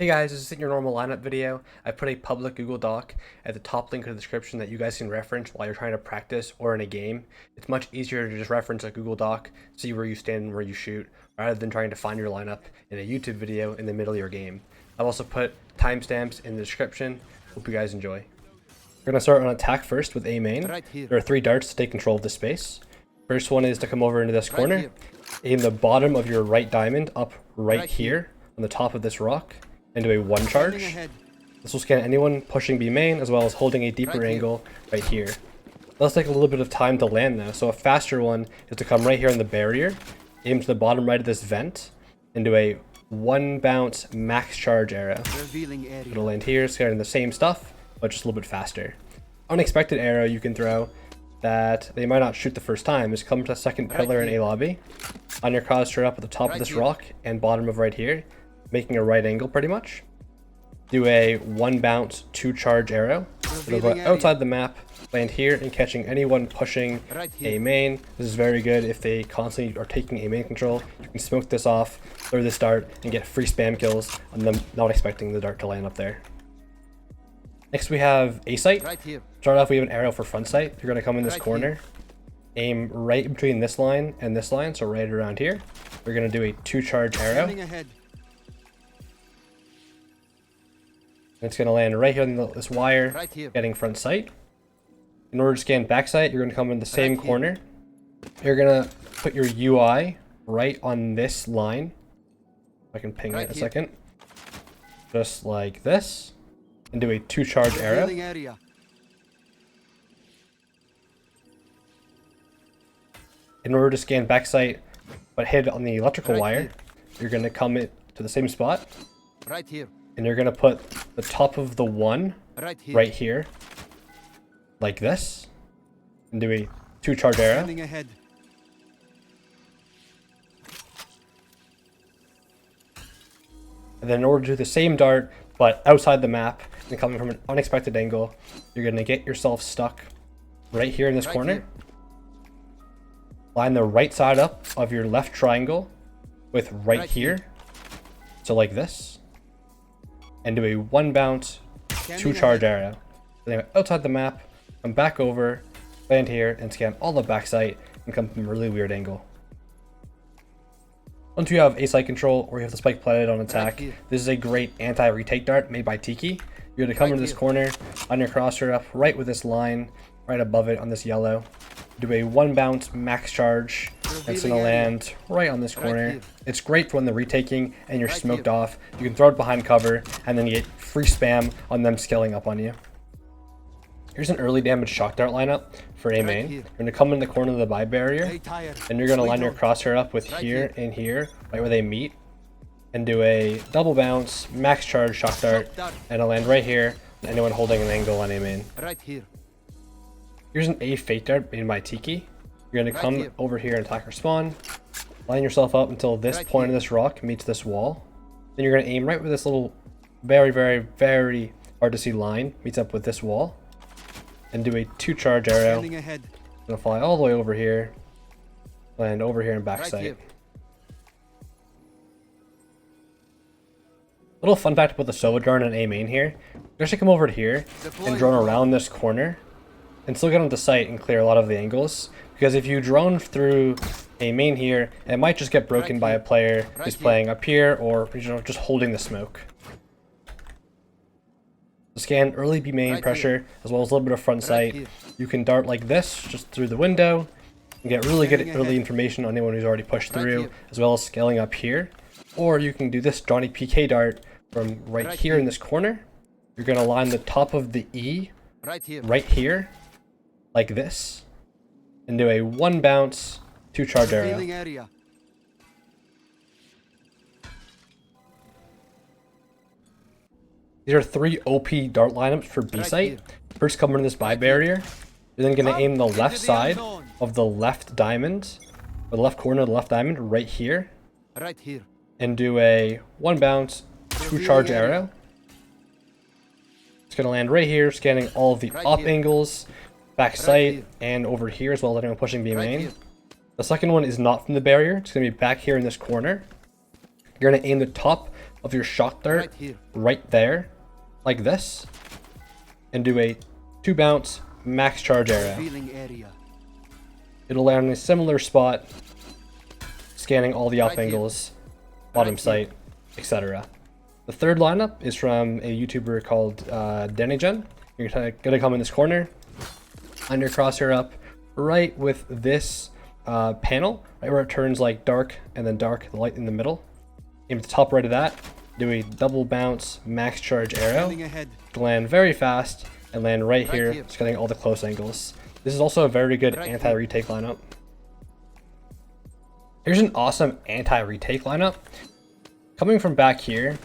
Hey guys, this isn't your normal lineup video. I put a public Google Doc at the top link in the description that you guys can reference while you're trying to practice or in a game. It's much easier to just reference a Google Doc, see where you stand and where you shoot, rather than trying to find your lineup in a YouTube video in the middle of your game. I've also put timestamps in the description. Hope you guys enjoy. We're going to start on attack first with A main. There are 3 darts to take control of the space. First one is to come over into this corner, aim the bottom of your right diamond up right here on the top of this rock, into a 1 charge. This will scan anyone pushing B main as well as holding a deeper angle right here. Let's take a little bit of time to land though, so a faster one is to come right here on the barrier, aim to the bottom right of this vent, into a 1 bounce max charge arrow. It'll land here, scanning the same stuff, but just a little bit faster. Unexpected arrow you can throw that they might not shoot the first time is come to the second pillar in A lobby, on your crosshair up at the top of this rock and bottom of right here, making a right angle pretty much. Do a 1 bounce 2 charge arrow. It'll go outside the map, land here and catching anyone pushing A main. This is very good if they constantly are taking A main control. You can smoke this off, throw this dart, and get free spam kills on them not expecting the dart to land up there. Next we have A sight. Start off, we have an arrow for front sight. You're going to come in this corner, aim right between this line and this line, so right around here. We're going to do a 2 charge arrow. It's going to land right here on this wire, getting front sight. In order to scan back sight, you're going to come in the same corner. You're going to put your UI right on this line. If I can ping it a second. Just like this. And do a 2 charge arrow. In order to scan back sight, but hit on the electrical wire, you're going to come to the same spot. And you're going to put the top of the 1 right here, like this, and do a 2 charge arrow. And then in order to do the same dart, but outside the map, and coming from an unexpected angle, you're going to get yourself stuck right here in this corner. Line the right side up of your left triangle with right here, so like this. And do a 1 bounce 2 charge arrow. Then outside the map, come back over, land here, and scan all the back sight and come from a really weird angle. Once you have A sight control or you have the spike planted on attack, this is a great anti-retake dart made by Tiki. You're going to come into this corner, on your crosshair up right with this line, right above it on this yellow. Do a 1 bounce max charge. That's going to land right on this corner. It's great for when they're retaking and you're smoked off. You can throw it behind cover and then you get free spam on them scaling up on you. Here's an early damage shock dart lineup for A main. You're going to come in the corner of the buy barrier and you're going to line your crosshair up with here and here, right where they meet, and do a double bounce max charge shock dart, and it'll land right here on anyone holding an angle on A main. Here's an A fake dart made by Tiki. You're going to come over here and attack or spawn, line yourself up until this point of this rock meets this wall. Then you're going to aim right where this little very hard to see line meets up with this wall, and do a 2 charge arrow. Gonna fly all the way over here, land over here in back sight. Little fun fact about the Sova Drone and A main here. You actually come over to here and drone around this corner and still get onto sight and clear a lot of the angles. Because if you drone through A main here, it might just get broken by a player who's playing up here or just holding the smoke. Scan early B main pressure as well as a little bit of front sight. You can dart like this just through the window and get really good early information on anyone who's already pushed through, as well as scaling up here. Or you can do this Johnny PK dart from right here in this corner. You're going to line the top of the E right here like this and do a 1 bounce 2 charge arrow. These are 3 OP dart lineups for B sight. First, come into this buy barrier. You're then going to aim the left side of the left diamond, or the left corner of the left diamond right here, and do a 1 bounce 2 charge arrow. It's going to land right here, scanning all of the op angles, back sight, and over here as well as anyone pushing B main. The second one is not from the barrier. It's going to be back here in this corner. You're going to aim the top of your shock dart right there, like this, and do a 2 bounce max charge arrow. It'll land in a similar spot, scanning all the up angles, bottom sight, etc. The third lineup is from a YouTuber called Denigen. You're gonna come in this corner, line your crosshair up right with this panel, right where it turns like dark and then dark, the light in the middle. Aim at the top right of that, do a double bounce max charge arrow to land very fast and land right here, scanning all the close angles. This is also a very good anti-retake lineup. Here's an awesome anti-retake lineup. Coming from back here,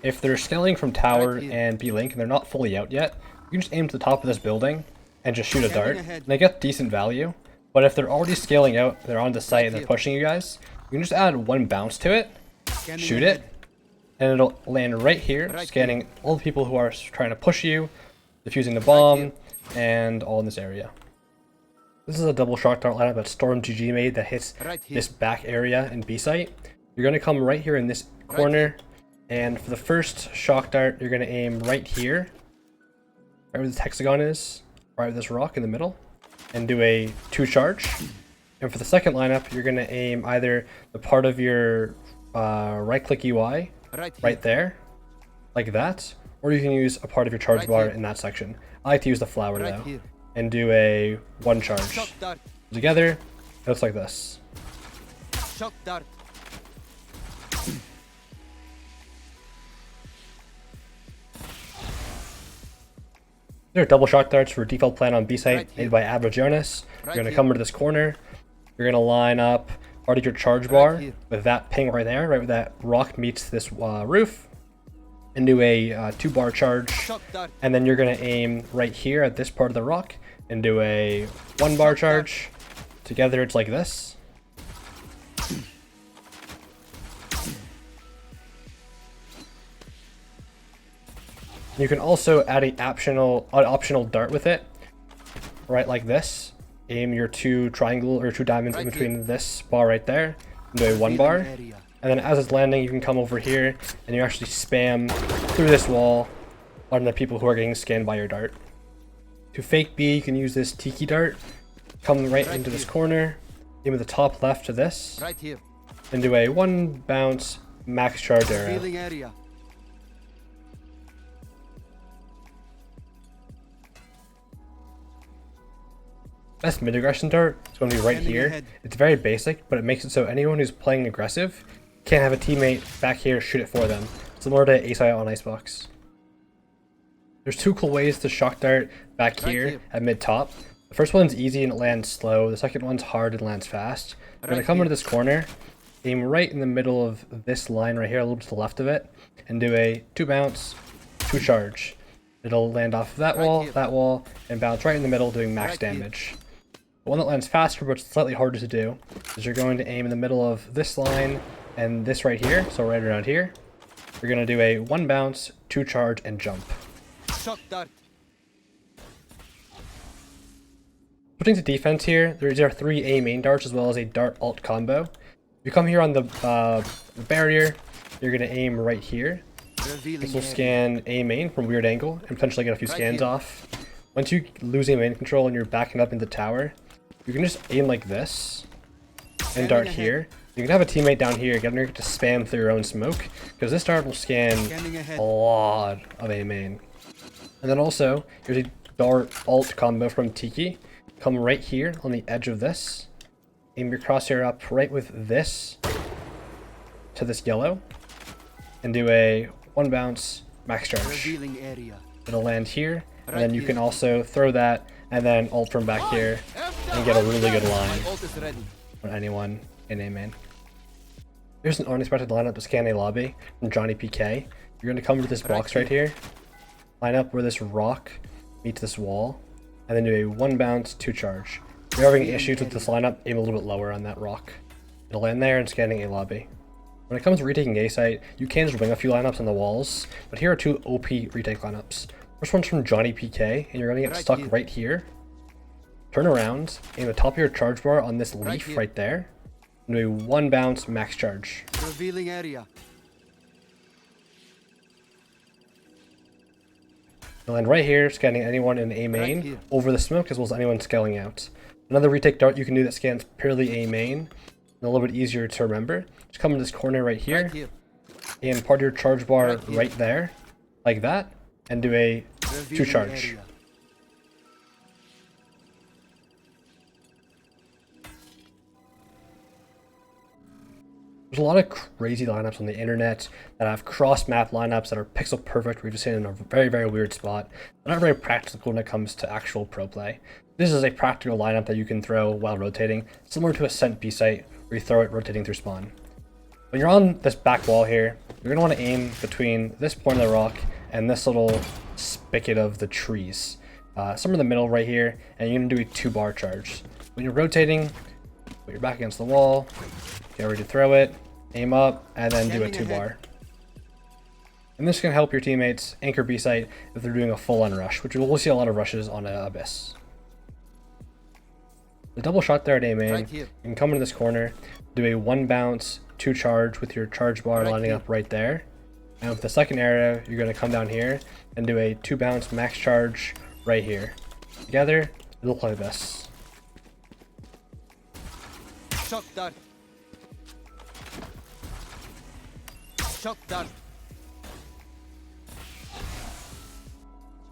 if they're scaling from tower and B-link and they're not fully out yet, you can just aim to the top of this building and just shoot a dart, and they get decent value. But if they're already scaling out, they're on the site and they're pushing you guys, you can just add 1 bounce to it, shoot it, and it'll land right here, scanning all the people who are trying to push you, defusing the bomb, and all in this area. This is a double shock dart lineup that Storm GG made that hits this back area in B site. You're going to come right here in this corner, and for the first shock dart, you're going to aim right here, right where this hexagon is, right with this rock in the middle, and do a 2 charge. And for the second lineup, you're going to aim either the part of your right click UI right there, like that, or you can use a part of your charge bar in that section. I like to use the flower though, and do a 1 charge. Together, it looks like this. There are double shock darts for default plan on B site made by Average Jonas. You're going to come into this corner. You're going to line up part of your charge bar with that ping right there, right where that rock meets this roof, and do a 2 bar charge. And then you're going to aim right here at this part of the rock and do a 1 bar charge. Together it's like this. You can also add an optional dart with it, right like this. Aim your 2 triangle or 2 diamonds in between this bar right there, and do a 1 bar. And then as it's landing, you can come over here and you actually spam through this wall on the people who are getting scanned by your dart. To fake B, you can use this tiki dart. Come right into this corner, aim at the top left to this, and do a 1 bounce max charge arrow. Best mid-aggression dart is going to be right here. It's very basic, but it makes it so anyone who's playing aggressive can't have a teammate back here shoot it for them, similar to Ace on Icebox. There's 2 cool ways to shock dart back here at mid-top. The first one's easy and it lands slow. The second one's hard and lands fast. I'm going to come into this corner, aim right in the middle of this line right here, a little bit to the left of it, and do a 2 bounce, 2 charge. It'll land off that wall, and bounce right in the middle, doing max damage. The one that lands faster, but slightly harder to do, is you're going to aim in the middle of this line and this right here, so right around here. You're going to do a 1 bounce, 2 charge, and jump. Switching to defense here, there are 3 A main darts as well as a dart alt combo. If you come here on the barrier, you're going to aim right here. This will scan A main from a weird angle and potentially get a few scans off. Once you lose A main control and you're backing up into tower, you can just aim like this and dart here. You can have a teammate down here, get to spam through your own smoke, because this dart will scan a lot of A main. And then also, here's a dart alt combo from Tiki. Come right here on the edge of this, aim your crosshair up right with this to this yellow, and do a 1 bounce max charge. It'll land here, and then you can also throw that and then ult from back here and get a really good line on anyone in A main. Here's an unexpected lineup to scan a lobby from Johnny PK. You're going to come to this box right here, line up where this rock meets this wall, and then do a 1 bounce, 2 charge. If you're having issues with this lineup, aim a little bit lower on that rock. It'll land there and scanning a lobby. When it comes to retaking A site, you can just wing a few lineups on the walls, but here are 2 OP retake lineups. First one's from Johnny PK, and you're going to get stuck right here. Turn around, aim the top of your charge bar on this leaf right there, and do a 1 bounce max charge. You'll land right here, scanning anyone in A main over the smoke, as well as anyone scaling out. Another retake dart you can do that scans purely A main, and a little bit easier to remember. Just come to this corner right here, and part your charge bar right there, like that, and do a 2 charge. There's a lot of crazy lineups on the internet that have cross-map lineups that are pixel perfect, where you just stand in a very, very weird spot. They're not very practical when it comes to actual pro play. This is a practical lineup that you can throw while rotating, similar to a scent B site, where you throw it rotating through spawn. When you're on this back wall here, you're going to want to aim between this point of the rock and this little spigot of the trees. Somewhere in the middle right here, and you're going to do a 2-bar charge. When you're rotating, put your back against the wall, get ready to throw it, aim up, and then do a 2-bar. And this can help your teammates anchor B site if they're doing a full-on rush, which we'll see a lot of rushes on Abyss. The double shot there at A main, you can come into this corner, do a 1 bounce, 2 charge with your charge bar lining up right there. And with the second arrow, you're going to come down here and do a 2 bounce max charge right here. Together, it'll play this. Shoutout. Shoutout.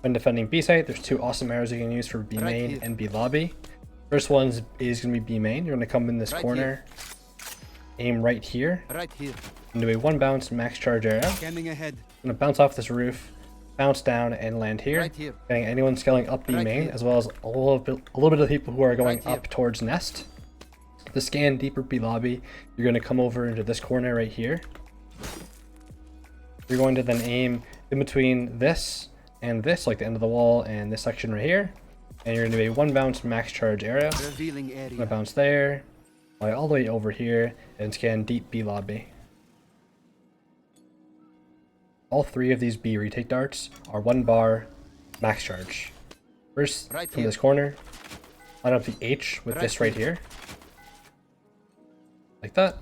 When defending B site, there's 2 awesome arrows you can use for B main and B lobby. First one is going to be B main. You're going to come in this corner, aim right here, and do a 1 bounce max charge arrow. Scanning ahead. I'm going to bounce off this roof, bounce down, and land here. Getting anyone scaling up B main, as well as a little bit of people who are going up towards nest. To scan deeper B lobby, you're going to come over into this corner right here. You're going to then aim in between this and this, like the end of the wall and this section right here. And you're going to do a 1 bounce max charge arrow. Revealing area. I'm going to bounce there, fly all the way over here, and scan deep B lobby. All 3 of these B retake darts are 1 bar max charge. First, from this corner, line up the H with this right here. Like that.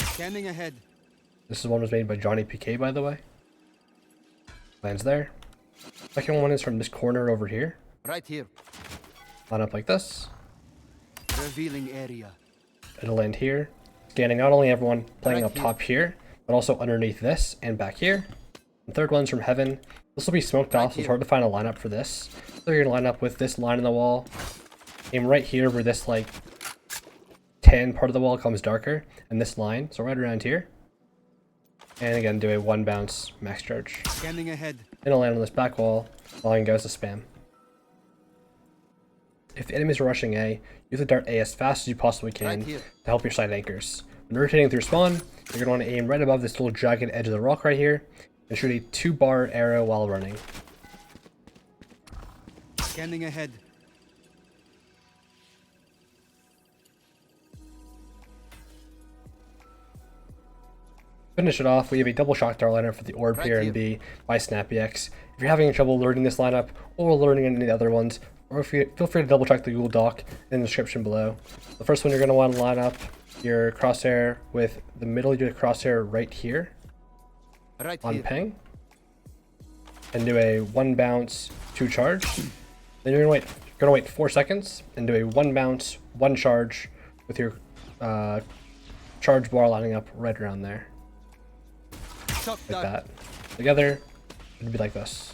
Scanning ahead. This is one was made by Johnny PK, by the way. Lands there. Second one is from this corner over here. Right here. Line up like this. Revealing area. It'll land here. Scanning not only everyone playing up top here, but also underneath this and back here. The third one's from heaven. This will be smoked off, so it's hard to find a lineup for this. So you're gonna line up with this line in the wall. Aim right here where this like tan part of the wall comes darker, and this line, so right around here. And again, do a 1 bounce max charge. Scanning ahead. And it'll land on this back wall, allowing guys to spam. If the enemies are rushing A, use the dart A as fast as you possibly can to help your side anchors. When rotating through spawn, you're going to want to aim right above this little jagged edge of the rock right here, and shoot a 2-bar arrow while running. Scanning ahead. Finish it off, we have a double shock dart lineup for the orb here in B by SnappyX. If you're having trouble learning this lineup, or learning any of the other ones, or if you feel free to double check the Google Doc in the description below. The first one, you're going to want to line up your crosshair with the middle of your crosshair right here on ping, and do a 1 bounce 2 charge. Then you're going to wait 4 seconds and do a 1 bounce 1 charge with your charge bar lining up right around there, like that. Together, it'd be like this.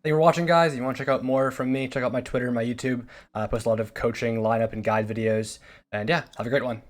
Thank you for watching, guys. If you want to check out more from me, check out my Twitter and my YouTube. I post a lot of coaching, lineup, and guide videos. And yeah, have a great one.